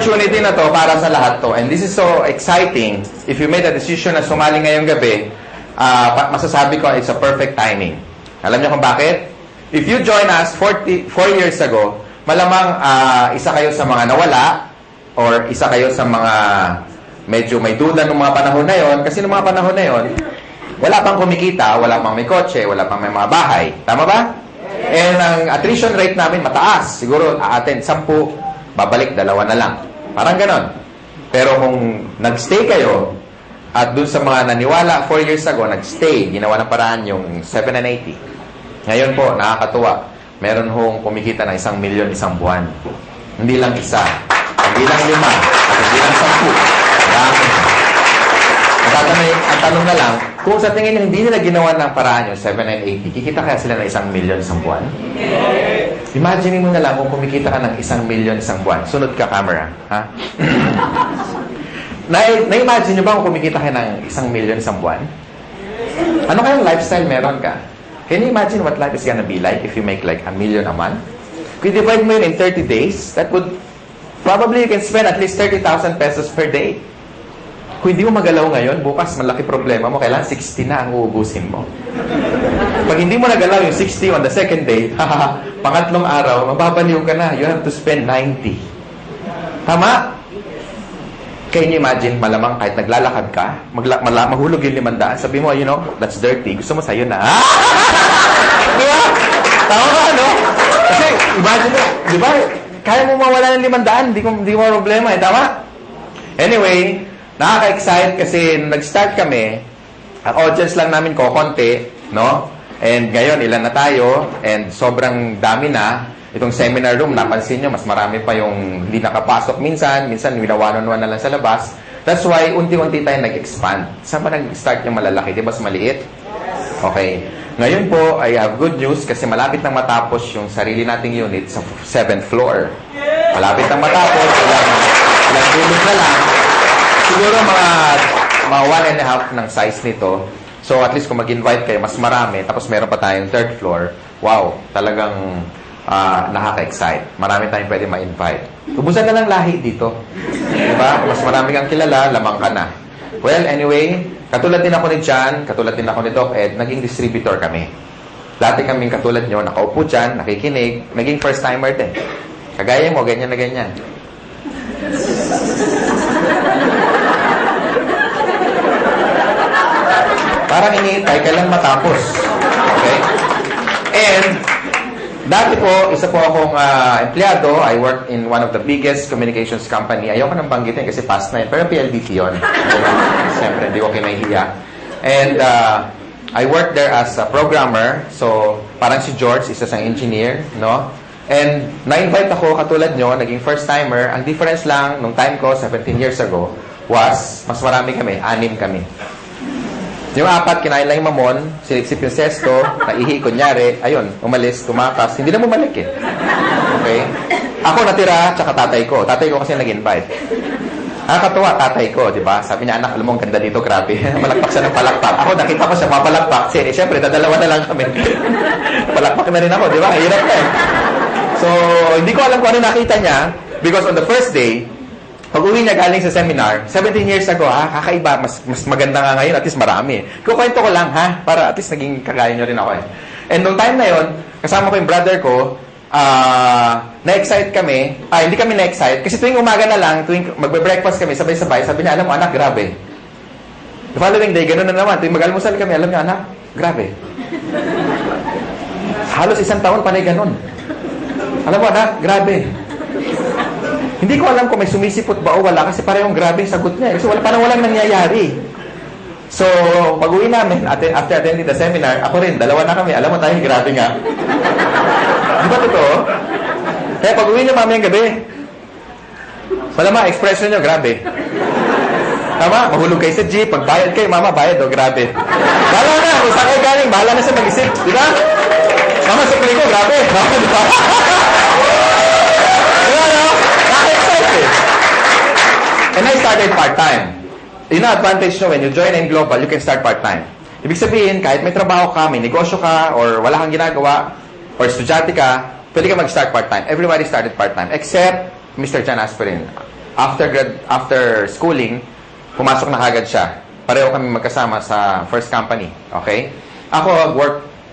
opportunity na to para sa lahat to. And this is so exciting. If you made a decision na sumali ngayong gabi, masasabi ko it's a perfect timing. Alam niyo kung bakit? If you join us 4 years ago, malamang isa kayo sa mga nawala or isa kayo sa mga medyo may duda ng mga panahon na yon. Kasi ng mga panahon na yon, wala pang kumikita, wala pang may kotse, wala pang may mga bahay. Tama ba? And ang attrition rate namin mataas. Siguro aaten 10, babalik 2 na lang. Parang ganon. Pero kung nagstay kayo, at dun sa mga naniwala 4 years ago, nagstay, ginawa ng paraan yung 7 and 80. Ngayon po, nakakatuwa. Meron hong kumikita ng 1 milyon isang buwan. Hindi lang isa. Hindi lang 5. At hindi lang 10. Marami. Ang tanong na lang, kung sa tingin nyo hindi nila ginawa ng paraan yung 7 and 80, kikita kaya sila ng 1 milyon isang buwan? Imagine mo na lang kung kumikita ka ng 1 milyon isang buwan. Sunod ka, camera. Ha? Na-imagine nyo ba kung kumikita ka ng 1 milyon isang buwan? Ano kayang lifestyle meron ka? Can you imagine what life is gonna be like if you make like 1 million a month? Kung divide mo yun in 30 days, that would probably you can spend at least 30,000 pesos per day. Kung hindi mo magalaw ngayon, bukas malaki problema mo, kailangan 60 na ang uubusin mo. Pag hindi mo nagalaw yung 60 on the second day, pangatlong araw, mababaliw ka na. You have to spend 90. Tama? Can you imagine, malamang kahit naglalakad ka, mahulog yung 500, sabi mo, you know, that's dirty. Gusto mo sa'yo na. Diba? Tama ba, no? Kasi, imagine mo, di ba? Kaya mo mawala ng 500, hindi mo problema, eh. Tama? Anyway, nakaka-excite kasi nag-start kami, ang audience lang namin konti, no? And ngayon, ilan na tayo, and sobrang dami na. Itong seminar room, napansin nyo, mas marami pa yung hindi nakapasok minsan winawanon-wan na lang sa labas. That's why, unti-unti tayo nag-expand. Saan ba nag-start yung malalaki? Di ba mas maliit? Okay. Ngayon po, I have good news kasi malapit nang matapos yung sarili nating unit sa 7th floor. Malapit nang matapos, ilang tulog na lang. Siguro mga 1.5 ng size nito. So, at least kung mag-invite kayo, mas marami. Tapos meron pa tayong 3rd floor. Wow, talagang nakaka-excite. Marami tayong pwede ma-invite. Ubusan na lang lahi dito. Diba? Mas marami kang kilala, lamang ka na. Well, anyway, katulad din ako ni John, katulad din ako ni Doc Ed, naging distributor kami. Dati kaming katulad nyo, nakaupo dyan, nakikinig, naging first-timer din. Kagaya mo, ganyan na ganyan. Parang iniintay ka lang matapos. Okay? And, dati po, isa po akong empleyado. I work in one of the biggest communications company. Ayoko nang banggitin kasi past na yun. Pero PLDT yun. Siyempre, hindi ko kinahihiya. And I work there as a programmer. So, parang si George, isa sang engineer, no? And na-invite ako, katulad nyo, naging first-timer. Ang difference lang, nung time ko, 17 years ago, was, mas marami kami, 6 kami. Yung 4, kinain lang yung mamon, silipsip yung sesto, naihi, kunyari, ayun, umalis, tumakas, hindi na bumalik eh. Okay? Ako natira, tsaka tatay ko. Tatay ko kasi nag-invite. Nakakatuwa, tatay ko, di ba? Sabi niya, anak, alam mo, ang ganda dito, grabe. Malakpak siya ng palakpak. Ako, nakita ko siya mapalakpak. Siyempre, dadalawa na lang kami. Palakpak na rin ako, di ba? Hirap na eh. So, hindi ko alam kung ano nakita niya because on the first day, pag-uwi niya galing sa seminar, 17 years ago, kakaiba, mas maganda nga ngayon, at least marami. Kukwento ko lang, para at least naging kagaya niyo rin ako eh. And noong time na yon, kasama ko yung brother ko, na-excite kami, hindi kami na-excite, kasi tuwing umaga na lang, tuwing magbe-breakfast kami, sabay-sabay, sabi niya, alam mo anak, grabe. The following day, ganoon na naman, tuwing mag-almusal kami, alam niya, anak, grabe. Halos 1 taon panay ganun. Alam mo anak, grabe. Hindi ko alam kung may sumisipot ba o wala kasi parehong grabe yung sagot niya. Kasi parang walang nangyayari. So, pag-uwi namin, after attending the seminar, ako rin, 2 na kami. Alam mo tayo, grabe nga. Di ba totoo? Kaya pag-uwi niyo mamayang gabi, malama, expression niyo, grabe. Tama? Mahulog kayo sa jeep, pagbayad kayo, mama, bayad o, grabe. Bahala na, kung saan kayo galing, bahala na siya mag-isip. Di ba? Mama, sa ko, grabe. Di ba? And I started part-time. Yun ang advantage nyo, when you join in Global, you can start part-time. Ibig sabihin, kahit may trabaho ka, may negosyo ka, or wala kang ginagawa, or estudyante ka, pwede ka mag-start part-time. Everybody started part-time, except Mr. John Asperin. after schooling, pumasok na kagad siya. Pareho kami magkasama sa first company. Okay? Ako,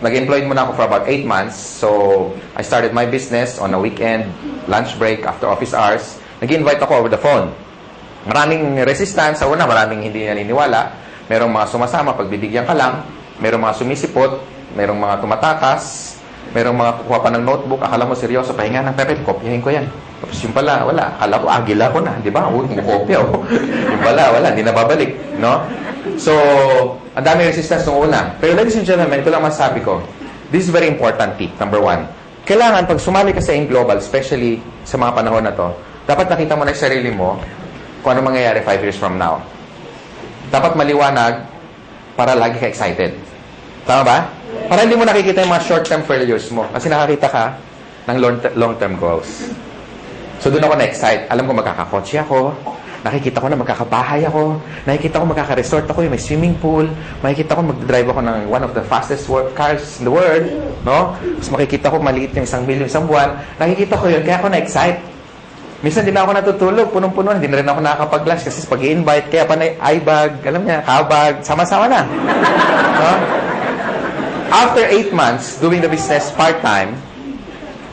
nag-employed muna ako for about 8 months. So, I started my business on a weekend, lunch break, after office hours. Nag-invite ako over the phone. Maraming resistance. Sa una, maraming hindi naniniwala. Merong mga sumasama, pagbibigyan ka lang. Merong mga sumisipot. Merong mga tumatakas. Merong mga kukuha pa ng notebook. Akala mo seryoso, pahinga ng papel, kopyahin ko yan. Tapos yung pala, wala. Akala ko, agila ko na. Di ba? Kumukopya. Yung pala, wala. Hindi na babalik. No? So, ang dami resistance nung una. Pero ladies and gentlemen, ito lang masasabi ko. This is very important tip. Number 1. Kailangan, pag sumali ka sa AIM Global, especially sa mga panahon na to, dapat nakita mo na yung sarili mo kung ano mangyayari 5 years from now. Dapat maliwanag para lagi ka excited. Tama ba? Para hindi mo nakikita yung mga short-term failures mo. Kasi nakakita ka ng long-term goals. So, doon ako na-excite. Alam ko magkakakotse ako. Nakikita ko na magkakabahay ako. Nakikita ko magkaka-resort ako, yung may swimming pool. Makikita ko mag-drive ako ng one of the fastest cars in the world. No? Tapos makikita ko maliit yung 1 million isang buwan. Nakikita ko yun, kaya ako na-excite. Minsan din ako natutulog, punong-puno. Hindi na rin ako nakakapag-lunch kasi pag i-invite, kaya pa na i-bag, alam niya, kabag, sama-sama na. No? After 8 months, doing the business part-time,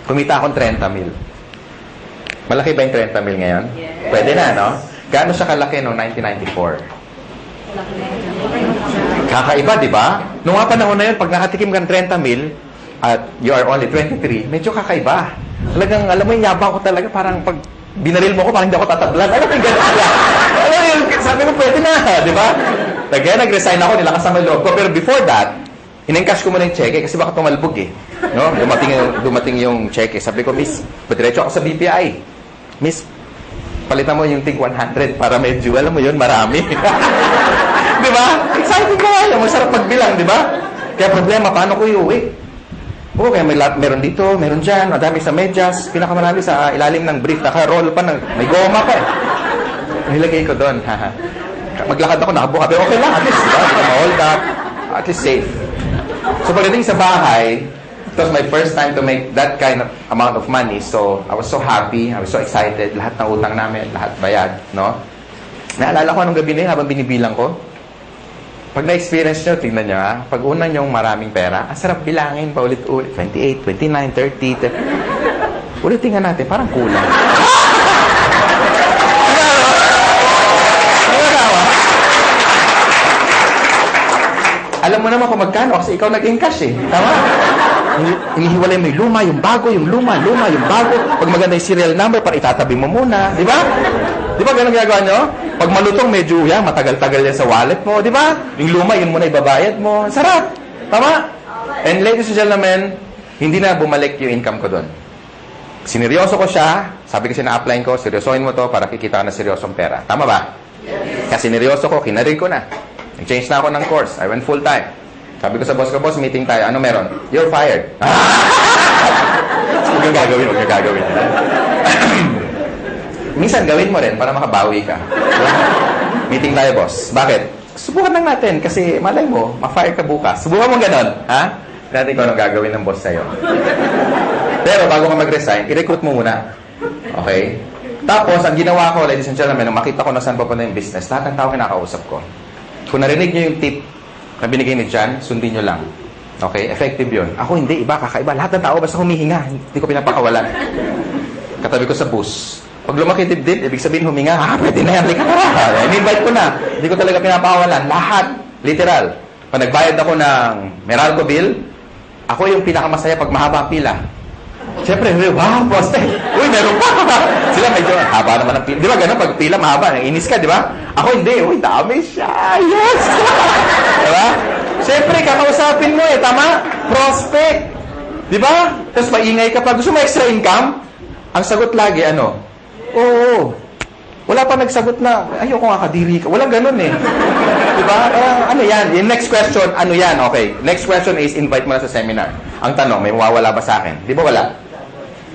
kumita akong 30 mil. Malaki ba yung 30 mil ngayon? Yes. Pwede na, no? Gaano siya kalaki noong 1994? Kakaiba, di ba? Noong nga panahon na yun, pag nakatikim ka ng 30 mil, at you are only 23, medyo kakaiba. Talagang, alam mo yung yabang ko talaga, parang pag binaril mo ko, parang hindi ako tatablan. Alam mo yung gano'n siya. Alam mo yung, sabi ko, pwede na, di ba? Kaya nag-resign ako, nilakas ang loob ko. Pero before that, in-encash ko muna yung cheque kasi baka tumalbog eh. No? Dumating yung cheque. Sabi ko, Miss, padiretso ako sa BPI. Miss, palitan mo yung tig 100 para medyo, alam mo yun, marami. Di ba? Exciting ka nga. Masarap pagbilang, di ba? Kaya problema, paano ko iuwi? Oo, kaya meron dito, meron dyan, madami sa medyas, pinakamarami sa ilalim ng brief, naka-roll pa, may goma pa eh. Nilagay ko doon. Maglakad ako, nakabuka. Pero okay lang, at least, diba? Hindi ka ma-hold up. At least safe. So pagdating sa bahay, it was my first time to make that kind of amount of money. So I was so happy, I was so excited. Lahat ng utang namin, lahat bayad, no? Naalala ko anong gabi na yun habang binibilang ko. Pag na-experience nyo, tingnan nyo ha, pag una nyong maraming pera, ang sarap bilangin pa ulit-ulit. 28, 29, 30. Ulitin nga natin, parang kulang. Alam mo naman kung magkano kasi ikaw nag-encash eh. Tama? Inihiwalay mo yung luma, yung bago, yung luma, yung bago. Pag maganda yung serial number, para itatabi mo muna. Di ba? Di ba ganun ginagawa nyo? Pag malutong, medyo yan, matagal-tagal yan sa wallet mo. Di ba? Yung luma, yun muna ibabayad mo. Sarap. Tama? And ladies and gentlemen, hindi na bumalik yung income ko doon. Sineryoso ko siya. Sabi kasi na-apply ko, seryosohin mo to para kikita ka na seryosong pera. Tama ba? Kasi sineryoso ko, kinarin ko na. Nag-change na ako ng course. I went full-time. Sabi ko sa boss ko, boss, meeting tayo. Ano meron? You're fired. Huwag yung gagawin, huwag yung gagawin. Minsan, gawin mo rin para makabawi ka. Meeting tayo, boss. Bakit? Subukan lang natin kasi malay mo, ma-fire ka bukas. Subukan mo ganon. Ha? Natin kung anong gagawin ng boss sa'yo. Pero bago ka mag-resign, i-recruit mo muna. Okay? Tapos, ang ginawa ko, ladies and gentlemen, nung makita ko na saan papunta yung business, lahat ng tao kinakausap ko. Kung narinig nyo yung tip na binigay ni John, sundin nyo lang. Okay? Effective yun. Ako hindi, iba, kakaiba. Lahat ng tao basta humihinga. Hindi ko pinapakawalan. Katabi ko sa bus. Pag lumaki dibdib, ibig sabihin huminga, pwede na yan. I-invite ko na. Hindi ko talaga pinapakawalan. Lahat. Literal. Pag nagbayad ako ng Meralco bill, ako yung pinakamasaya pag mahaba ang pila. Siyempre, wow, poste. Uy, meron pa. Sila medyo, haba naman ang pila. Di ba gano'n? Pag pila, mahaba. Inis ka, di ba? Ako hindi. Uy, dami siya. Yes! Di ba? Siyempre, kakausapin mo eh. Tama? Prospect. Di ba? Tapos maingay ka pa. Gusto mo extra income? Ang sagot lagi, ano? Oo. Wala pa nagsagot na, ayoko nga kadiri ka. Walang ganun eh. Di ba? Ano yan? Yung next question, ano yan? Okay. Next question is, invite mo na sa seminar. Ang tanong, may mawawala ba sa akin? Di ba wala?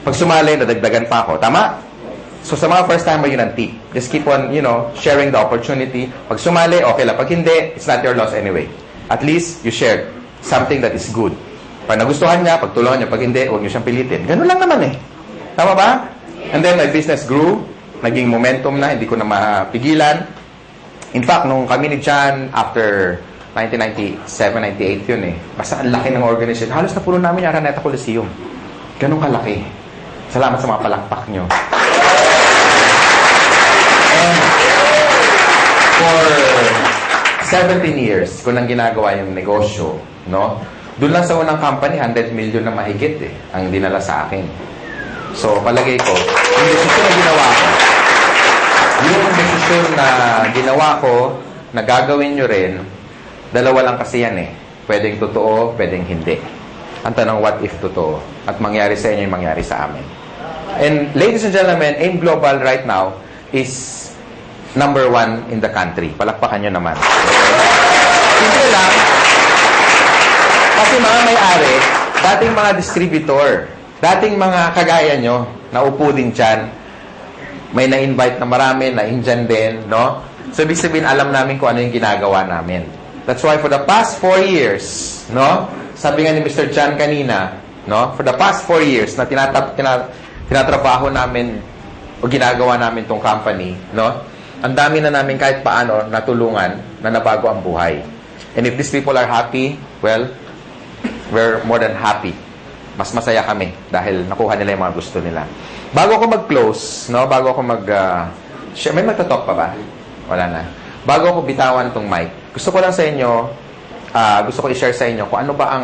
Pag sumali, nadagdagan pa ako. Tama? So, sa mga first timer, yun ang tip. Just keep on, sharing the opportunity. Pag sumali, okay lang. Pag hindi, it's not your loss anyway. At least, you shared something that is good. Pag nagustuhan niya, pagtulungan niya. Pag hindi, huwag niyo siyang pilitin. Ganun lang naman eh. Tama ba? And then, my business grew. naging momentum na, hindi ko na mapigilan. In fact, nung kami ni John, after 1997, 98 yun eh. Basta ang laki ng organization. Halos na puno namin yung Araneta Coliseum. Ganun kalaki. Salamat sa mga palakpak nyo. And for 17 years, ko nang ginagawa yung negosyo, no? Doon lang sa unang company, 100 million na mahigit eh, ang dinala sa akin. So, palagay ko, yung desisyon na ginawa ko, na gagawin nyo rin, dalawa lang kasi yan eh. Pwedeng totoo, pwedeng hindi. Ang tanong, what if totoo? At mangyari sa inyo yung mangyari sa amin. And ladies and gentlemen, AIM Global right now is number 1 in the country. Palakpakan nyo naman. Simple lang. Kasi mga may-ari, dating mga distributor, dating mga kagaya nyo, na upo din dyan, may na-invite na marami, na-indyan din, no? So, ibig sabihin, alam namin kung ano yung ginagawa namin. That's why for the past 4 years, no? Sabi nga ni Mr. John kanina, no? For the past 4 years na tinatrabaho namin o ginagawa namin tong company, no? Ang dami na namin kahit paano natulungan na nabago ang buhay. And if these people are happy, well, we're more than happy. Mas masaya kami dahil nakuha nila yung mga gusto nila. Bago ako mag-close, no? Bago ako may magtatalk pa ba? Wala na. Bago ako bitawan tong mic, gusto ko lang sa inyo, gusto ko i-share sa inyo kung ano ba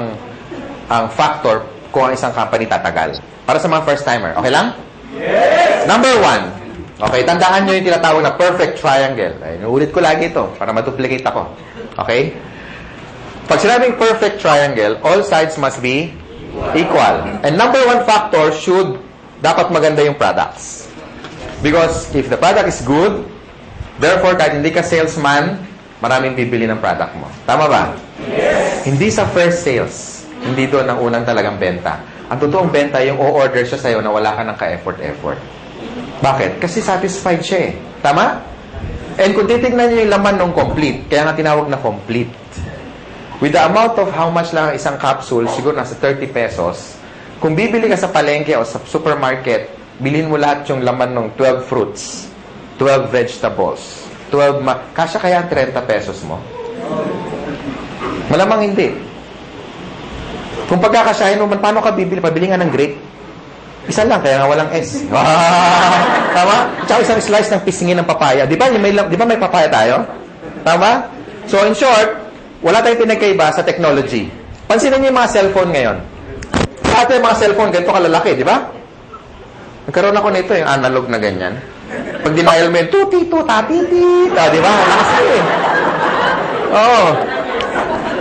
ang factor kung ang isang company tatagal. Para sa mga first-timer. Okay lang? Yes! Number 1. Okay, tandaan nyo yung tinatawag na perfect triangle. Ay, inuulit ko lagi ito para maduplicate ako. Okay? Pag sinabing perfect triangle, all sides must be equal. And number 1 factor dapat maganda yung products. Because if the product is good, therefore, kahit hindi ka salesman, maraming bibili ng product mo. Tama ba? Yes! Hindi sa first sales. Hindi doon ang unang talagang benta. Ang totoong benta, yung o-order siya sa'yo na wala ka ng ka-effort-effort. Bakit? Kasi satisfied siya eh. Tama? And kung titignan niyo yung laman ng complete, kaya nga tinawag na complete. With the amount of how much lang ang isang capsule, siguro nasa 30 pesos, kung bibili ka sa palengke o sa supermarket, bilhin mo lahat yung laman ng 12 fruits, 12 vegetables, kasya kaya ang 30 pesos mo? Malamang hindi. Kung pagkakasyahin mo, paano ka bibili? Pabili nga ng grape. Isa lang, kaya nga walang S. Tama? Tsaka isang slice ng pisngin ng papaya. Di ba may papaya tayo? Tama? So, in short, wala tayong pinagkaiba sa technology. Pansinin niyo yung mga cellphone ngayon. Dati yung mga cellphone, ganito kalalaki, di ba? Nagkaroon ako nito, yung analog na ganyan. Pag denial mo yun, tutito, tatiti, di ba? Kasi, oo.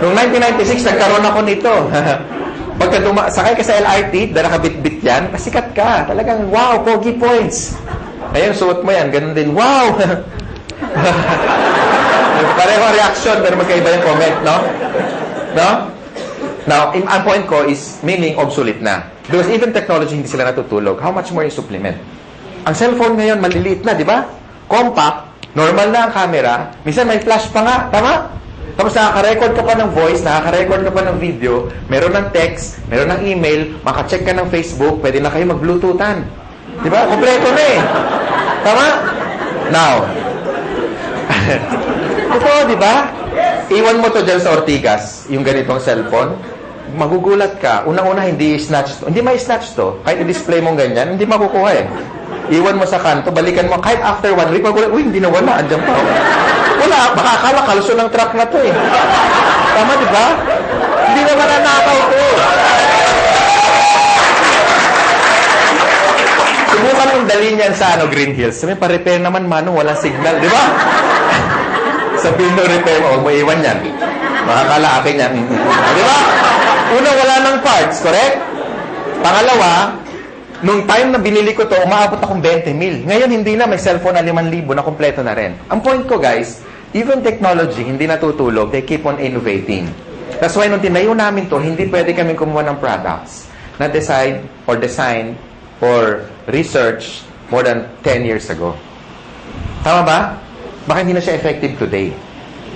Noong 1996, nagkaroon ako nito. Pagka sakay ka sa LRT, dala ka bit-bit yan, pasikat ka. Talagang, wow, pogi points. Ngayon, suot mo yan, ganun din, wow. Pareho reaction, pero magkaiba yung comment, no? No? Now, ang point ko is, meaning obsolete na. Because even technology, hindi sila natutulog. How much more yung supplement? Ang cellphone ngayon, maliliit na, di ba? Compact, normal na ang camera, minsan may flash pa nga, tama? Tapos nakaka-record ka pa ng voice, nakaka-record ka pa ng video, meron ng text, meron ng email, makacheck ka ng Facebook, pwede na kayo mag-bluetoothan. Di ba? Kompleto na eh. Tama? Now, ito, di ba? Iwan mo to dyan sa Ortigas, yung ganitong cellphone, magugulat ka. Unang-una, hindi snatch to. Hindi may snatch to. Kahit i-display mong ganyan, hindi makukuha eh. Iwan mo sa kanto, balikan mo, kahit after 1 week, magulat, uy, hindi na wala, andyan pa. Wala, baka akala kaluso ng truck na to eh. Tama, di ba? Hindi naman nanakaw to. Subukan mong dalhin yan sa Green Hills. Sabi, pa-repair naman, manong walang signal, di ba? Sabihin mo, repair mo, huwag mo iwan yan. Makakala akin yan. Di ba? Una, wala ng parts, correct? Pangalawa, nung time na binili ko to, umaabot akong 20 mil. Ngayon, hindi na. May cellphone na 5,000 na kompleto na rin. Ang point ko, guys, even technology, hindi natutulog. They keep on innovating. That's why, nung tinayo namin to, hindi pwede kami kumuha ng products na design or research more than 10 years ago. Tama ba? Baka hindi na siya effective today.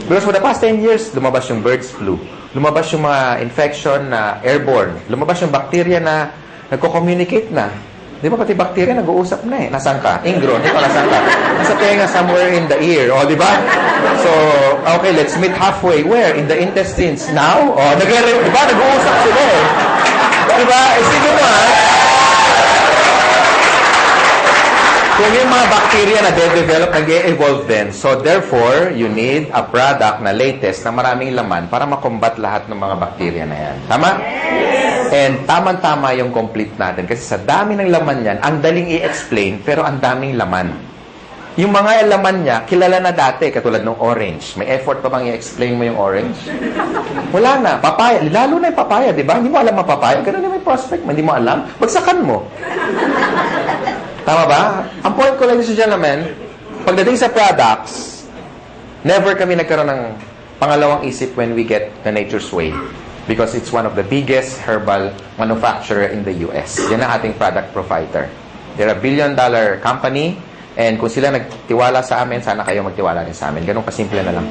Because for the past 10 years, lumabas yung birds flu. Lumabas yung mga infection na airborne. Lumabas yung bacteria na nagko-communicate na. Di ba pati bacteria nag-uusap na eh. Nasaan ka? Ingron. Ikaw, nasaan ka? Nasa tenga, somewhere in the ear. O, di ba? So, okay, let's meet halfway. Where? In the intestines. Now? O, di ba? Nag-uusap sila eh. Di ba? Eh, sige mo ha. Kung yung mga bacteria na de-develop, nag-e-evolve din. So, therefore, you need a product na latest na maraming laman para makombat lahat ng mga bacteria na yan. Tama? And tama-tama yung complete natin. Kasi sa dami ng laman yan, ang daling i-explain, pero ang daming laman. Yung mga laman niya, kilala na dati, katulad ng orange. May effort pa bang i-explain mo yung orange? Wala na. Papaya. Lalo na yung papaya, di ba? Hindi mo alam ang papaya. Ganun yung may prospect mo. Hindi mo alam. Bagsakan mo. Tama ba? Ang point ko, ladies and gentlemen, pagdating sa products, never kami nagkaroon ng pangalawang isip when we get the Nature's Way. Because it's one of the biggest herbal manufacturer in the US. Yan ang ating product provider. They're a billion-dollar company, and kung sila nagtiwala sa amin, sana kayo magtiwala rin sa amin. Ganun kasimple na lang.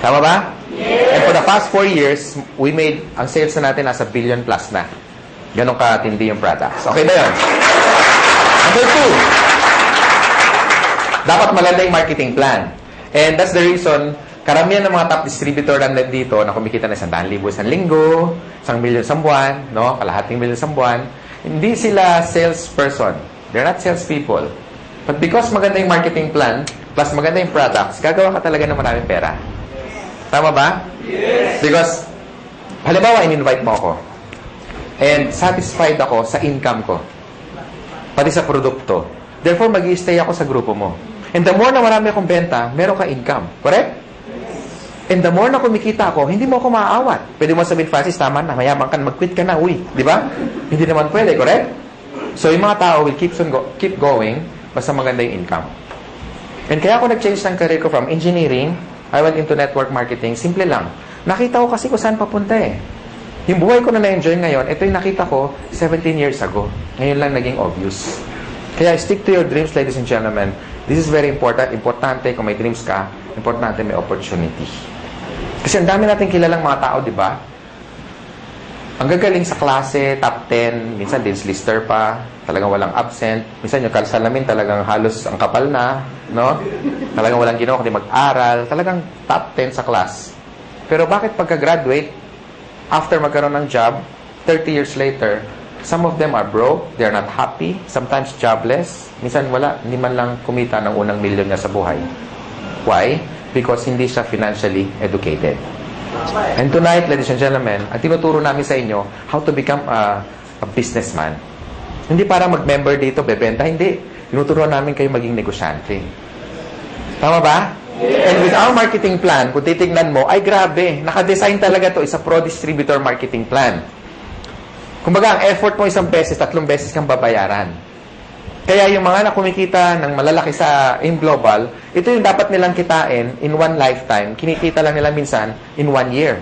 Tama ba? Yes. And for the past 4 years, we made, ang sales na natin nasa billion plus na. Ganun katindi yung products. Okay ba yun? Number 2, dapat maganda yung marketing plan. And that's the reason, karamihan ng mga top distributor na nandito na kumikita na 100,000 isang linggo, 1,000,000 isang buwan, no? Kalahating milyon isang buwan, hindi sila salesperson. They're not salespeople. But because maganda yung marketing plan, plus maganda yung products, gagawa ka talaga ng maraming pera. Tama ba? Yes! Because, halimbawa, in-invite mo ako. And satisfied ako sa income ko. Pati sa produkto. Therefore, mag-i-stay ako sa grupo mo. And the more na marami akong benta, meron ka income. Correct? And the more na kumikita ako, hindi mo ako maaawat. Pwede mo sabihin, Francis, tama na, mayaman ka, mag-quit ka na, uy. Di ba? Hindi naman pwede, correct? So, yung mga tao will keep going basta maganda yung income. And kaya ako nag-change ng career ko from engineering, I went into network marketing, simple lang. Nakita ko kasi kung saan papunta eh. Yung buhay ko na na-enjoy ngayon, ito yung nakita ko 17 years ago. Ngayon lang naging obvious. Kaya stick to your dreams, ladies and gentlemen. This is very important. Importante kung may dreams ka, importante may opportunity. Kasi ang dami natin kilalang mga tao, di ba? Ang gagaling sa klase, top 10, minsan dean's lister pa, talagang walang absent. Minsan yung salamin talagang halos ang kapal na, no? Talagang walang ginawa kundi mag-aral. Talagang top 10 sa class. Pero bakit pagka-graduate, after magkaroon ng job, 30 years later, some of them are broke, they're not happy, sometimes jobless, minsan wala, hindi man lang kumita ng unang milyon niya sa buhay. Why? Because hindi siya financially educated. And tonight, ladies and gentlemen, ang tinuturo namin sa inyo, how to become a businessman. Hindi para mag-member dito, bebenta, hindi. Tinuturo namin kayo maging negosyante. Tama ba? And with our marketing plan, kung titignan mo, ay grabe, nakadesign talaga to, isa pro-distributor marketing plan. Kumbaga, ang effort mo 1 beses, 3 beses kang babayaran. Kaya yung mga na kumikita ng malalaki in global, ito yung dapat nilang kitain in one lifetime. Kinikita lang nila minsan in 1 year.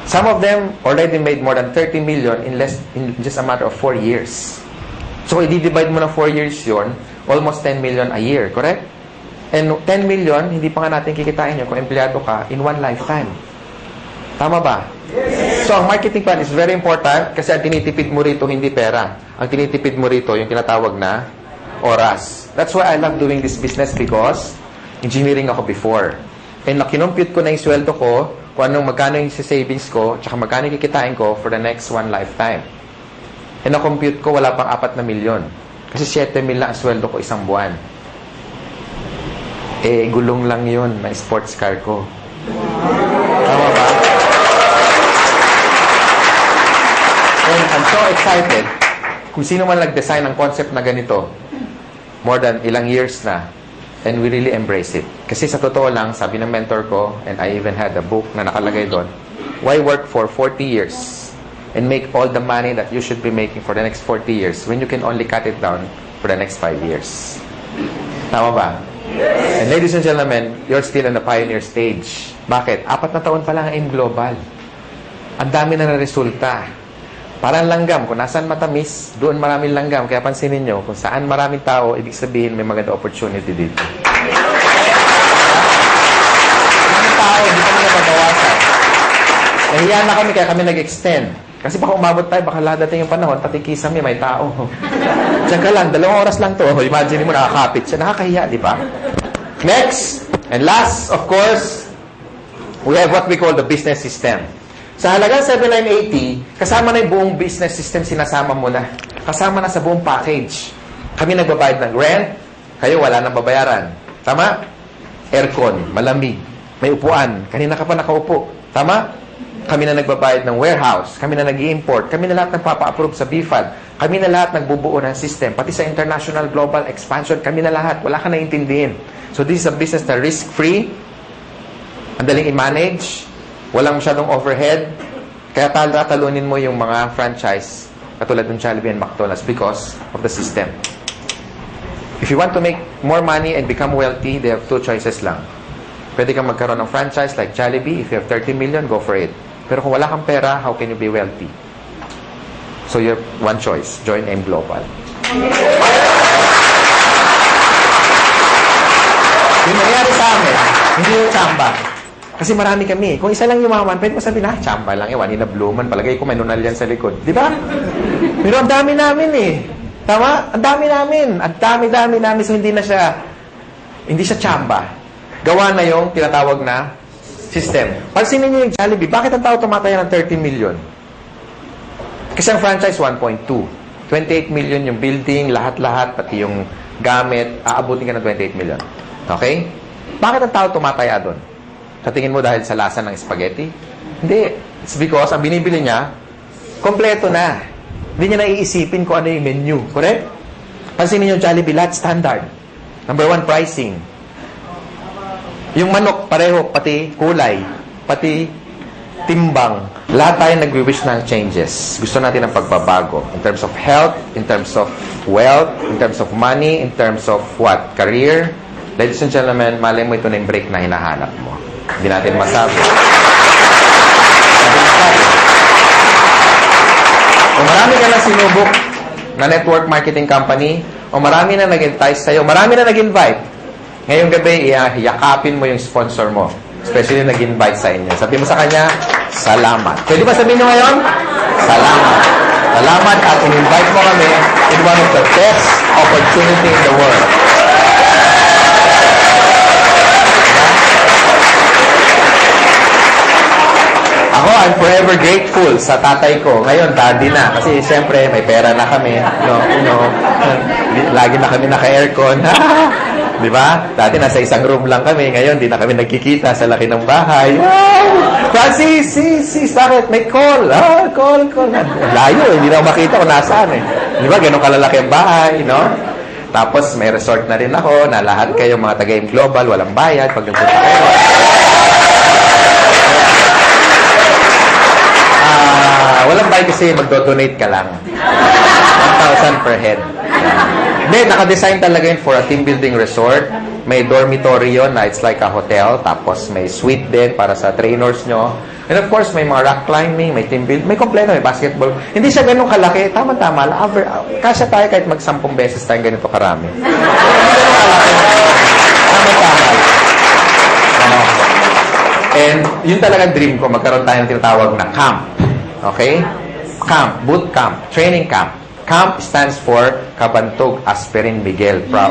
Some of them already made more than 30 million in just a matter of 4 years. So, i-divide mo na 4 years yun, almost 10 million a year, correct? And 10 million, hindi pa nga natin kikitain yun kung empleyado ka in one lifetime. Tama ba? Yes. So, ang marketing plan is very important kasi ang tinitipid mo rito hindi pera. Ang tinitipid mo rito yung tinatawag na oras. That's why I love doing this business because engineering ako before. And nakinumpute ko na yung sweldo ko, kung magkano yung savings ko, tsaka magkano yung kikitain ko for the next one lifetime. And na-compute ko, wala pang 4 na milyon. Kasi 7 mil lang ang sweldo ko isang buwan. Eh, gulong lang yun na sports car ko. Tama ba? And I'm so excited. Kung sino man nag-design ng concept na ganito, more than ilang years na, and we really embrace it. Kasi sa totoo lang, sabi ng mentor ko, and I even had a book na nakalagay doon, why work for 40 years and make all the money that you should be making for the next 40 years when you can only cut it down for the next 5 years? Tama ba? And ladies and gentlemen, you're still in the pioneer stage. Bakit? 4 na taon pa lang ang global. Ang dami na resulta. Parang langgam. Kung nasaan matamis, doon maraming langgam. Kaya pansinin nyo, kung saan maraming tao, ibig sabihin may maganda opportunity dito. Maraming tao, hindi kami nababawasan. Nahiya na kami, kaya kami nag-extend. Kasi baka umabot tayo, baka dadating yung panahon, pati kisame, may tao. Diyan ka lang, 2 oras lang to. Imagine mo, nakakapit siya. Nakakahiya, di ba? Next, and last, of course, we have what we call the business system. Sa halagang 7,980, kasama na yung buong business system, sinasama mo na. Kasama na sa buong package. Kami nagbabayad ng rent, kayo wala nang babayaran. Tama? Aircon, malamig, may upuan, kanina ka pa nakaupo. Tama? Kami na nagbabayad ng warehouse, kami na nag-i-import, kami na lahat nagpapa-approve sa BFAD, kami na lahat nagbubuo ng system, pati sa international global expansion, kami na lahat, wala ka na intindihin. So this is a business na risk-free, ang daling i-manage, walang masyadong overhead, kaya tatalunin mo yung mga franchise, katulad ng Jollibee and McDonald's because of the system. If you want to make more money and become wealthy, they have 2 choices lang. Pwede kang magkaroon ng franchise like Jollibee. If you have 30 million, go for it. Pero kung wala kang pera, how can you be wealthy? So you have one choice. Join M Global. Yung nangyari sa amin, hindi yung tsamba. Kasi marami kami. Kung isa lang yumaman, pwede mo sabihin, tsamba lang, iwan, inabluman, palagay ko may nunal yan sa likod. Di ba? Pero ang dami namin eh. Tama? Ang dami namin. Ang dami namin. So hindi siya tsamba. Gawa na yung tinatawag na system. Pansinin niyo yung Jollibee, bakit ang tao tumataya ng 30 million? Kasi ang franchise, 1.2. 28 million yung building, lahat-lahat, pati yung gamit, aabutin ka ng 28 million. Okay? Bakit ang tao tumataya doon? Sa tingin mo dahil sa lasa ng spaghetti? Hindi. It's because ang binibili niya, kompleto na. Hindi niya naiisipin kung ano yung menu. Correct? Pansinin niyo yung Jollibee, lahat standard. Number 1, pricing. Yung manok, pareho, pati kulay, pati timbang. Lahat tayo nagwi-wish ng changes. Gusto natin ng pagbabago. In terms of health, in terms of wealth, in terms of money, in terms of what? Career. Ladies and gentlemen, malay mo ito na yung break na hinahanap mo. Hindi natin masabi. Kung marami ka na sinubok na network marketing company, o marami na nag-entice sa'yo, marami na nag-invite, ngayong gabi, yakapin mo yung sponsor mo. Especially nag-invite sa inyo. Sabi mo sa kanya, salamat. Pwede ba sabihin nyo ngayon? Salamat. Salamat at in-invite mo kami in one of the best opportunity in the world. Ako, I'm forever grateful sa tatay ko. Ngayon, daddy na. Kasi siyempre, may pera na kami. Lagi na kami naka-aircon. Di ba? Dati nasa isang room lang kami. Ngayon, di na kami nagkikita sa laki ng bahay. Wow! Francis, bakit? May call. Call. Layo, hindi na ako makita kung nasaan eh. Di ba? Ganun kalalaki ang bahay, no? Tapos, may resort na rin ako na lahat kayo mga taga-M Global, walang bayad pag nagpunta kayo. Walang bayad kasi magdo-donate ka lang. 1,000 per head. Then, naka-design talaga yun for a team building resort. May dormitory yun na it's like a hotel. Tapos may suite din para sa trainers nyo. And of course, may mga rock climbing, may team building, may kompleto, may basketball. Hindi siya ganun kalaki. Tama-tama. Kasya tayo kahit mag-10 beses tayo ganito karami. Hindi ganun kalaki. Tama-tama. And yun talagang dream ko. Magkaroon tayo ng tinatawag na camp. Okay? Camp. Boot camp. Training camp. CAMP stands for Kabantog Aspirin Miguel. Diba?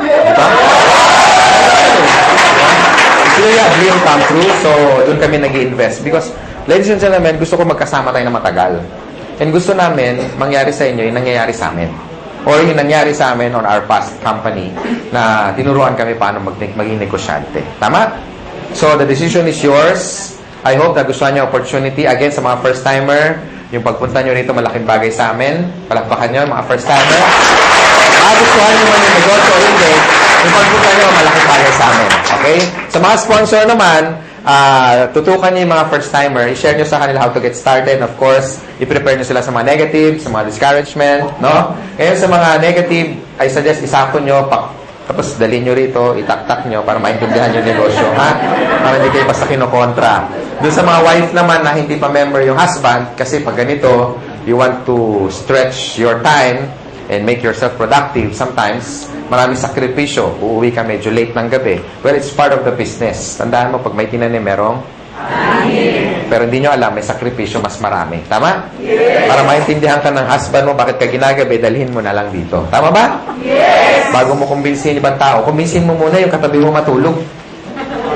It's really a dream come true. So, doon kami nag-i-invest. Because, ladies and gentlemen, gusto ko magkasama tayo na matagal. And gusto namin, mangyari sa inyo, yung nangyayari sa amin. Or yung nangyari sa amin on our past company na tinuruan kami paano maging negosyante. Tama? So, the decision is yours. I hope na gustuhan niyo opportunity. Again, sa mga first-timer, yung pagpunta nyo rito, malaking bagay sa amin. Palakpakan nyo, mga first-timer. Gustuhan nyo yung negosyo o hindi, yung pagpunta nyo, malaking bagay sa amin. Okay? Sa mga sponsor naman, tutukan nyo yung mga first-timer, i-share nyo sa kanila how to get started. Of course, i-prepare nyo sila sa mga negative, sa mga discouragement, no? Ngayon sa mga negative, I suggest isako nyo, tapos dalhin nyo rito, itaktak nyo para maintindihan yung negosyo, ha? Para hindi kayo basta kinokontra. Doon sa mga wife naman na hindi pa member yung husband, kasi pag ganito, you want to stretch your time and make yourself productive. Sometimes, maraming sakripisyo. Uuwi ka medyo late ng gabi. Well, it's part of the business. Tandaan mo, pag may tinanim, merong pero hindi nyo alam, may sakripisyo mas marami. Tama? Yes. Para maintindihan ka ng husband mo, bakit ka ginagabi, dalhin mo na lang dito. Tama ba? Yes. Bago mo kumbinsin ibang tao, kumbinsin mo muna yung katabi mo matulog.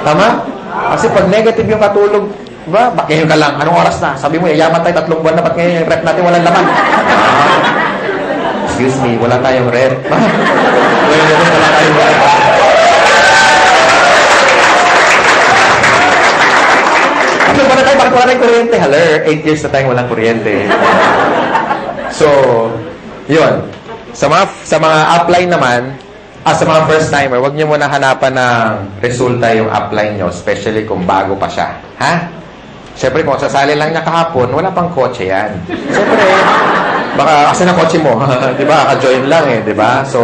Tama? Kasi pag negative yung katulog, ba, ngayon ka lang, anong oras na? Sabi mo, yayaman tayo 3 buwan na, ba't ngayon yung rep natin walang laman? Excuse me, wala tayong rep. Ngayon naman, wala tayong rep. Ano ba na tayo? Bakit wala tayong kuryente? Haler, 8 years na tayong walang kuryente. So, yun. Sa mga upline naman, sa mga first timer, huwag niyo muna hanapan ng resulta yung upline nyo, especially kung bago pa siya. Ha? Siyempre, kung sasali lang niya kahapon, wala pang kotse yan. Siyempre, baka kasi na kotse mo, di ba? Ka-join lang eh, di ba? So,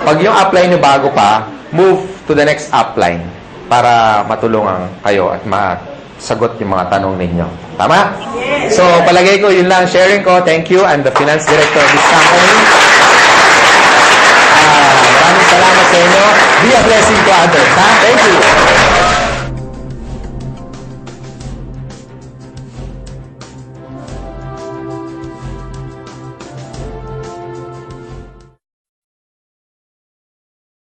pag yung upline nyo bago pa, move to the next upline para matulungan kayo at masagot yung mga tanong ninyo. Tama? So, palagay ko, yun lang sharing ko. Thank you. I'm the finance director of this company. Maraming salamat sa inyo. Be a blessing to others. Ha? Thank you.